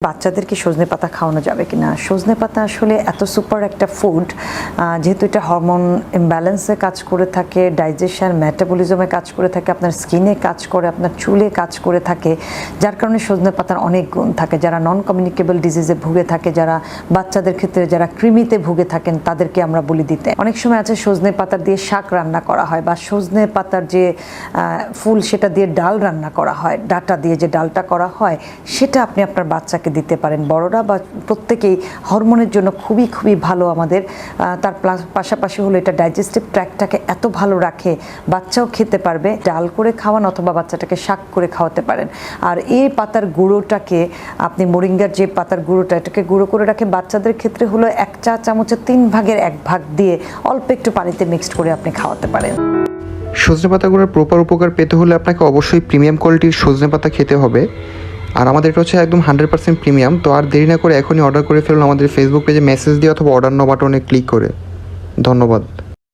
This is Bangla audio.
বাচ্চাদেরকে সজনে পাতা খাওয়ানো যাবে কিনা? সজনে পাতা আসলে এত সুপার একটা ফুড, যেহেতু এটা হরমোন ইমব্যালেন্সে কাজ করে থাকে, ডাইজেশন মেটাবলিজমে কাজ করে থাকে, আপনার স্কিনে কাজ করে, আপনার চুলে কাজ করে থাকে, যার কারণে সজনে পাতার অনেক গুণ থাকে। যারা নন কমিউনিকেবল ডিজিজে ভুগে থাকে, যারা বাচ্চাদের ক্ষেত্রে যারা কৃমিতে ভুগে থাকেন, তাদেরকে আমরা বলি দিতে। অনেক সময় আছে সজনে পাতা দিয়ে শাক রান্না করা হয়, বা সজনে পাতার যে ফুল সেটা দিয়ে ডাল রান্না করা হয়, ডাটা দিয়ে যে ডালটা করা হয়, সেটা আপনি আপনার বাচ্চাকে দিতে পারেন। বড়রা বা প্রত্যেকেই হরমোনের জন্য খুবই খুবই ভালো আমাদের। তার পাশাপাশি হলো এটা ডাইজেস্টিভ ট্র্যাক্টটাকে এত ভালো রাখে, বাচ্চাও খেতে পারবে। ডাল করে খাওয়ান অথবা বাচ্চাটাকে শাক করে খাওয়াতে পারেন। আর এই পাতার গুঁড়োটাকে আপনি মোরিঙ্গার যে পাতার গুঁড়োটা, এটাকে গুঁড়ো করে রাখে বাচ্চাদের ক্ষেত্রে হলো 1 চা চামচের 3 ভাগের 1 ভাগ দিয়ে অল্প একটু পানিতে মিক্সড করে আপনি খাওয়াতে পারেন। সজনে পাতাগুলোর প্রপার উপকার পেতে হলে আপনাকে অবশ্যই প্রিমিয়াম কোয়ালিটির সজনে পাতা খেতে হবে। আর আমাদের এটা হচ্ছে একদম 100% প্রিমিয়াম। তো আর দেরি না করে এখনই অর্ডার করে ফেলুন আমাদের ফেসবুক পেজে মেসেজ দিয়ে অথবা অর্ডার নাও বাটনে ক্লিক করে। ধন্যবাদ।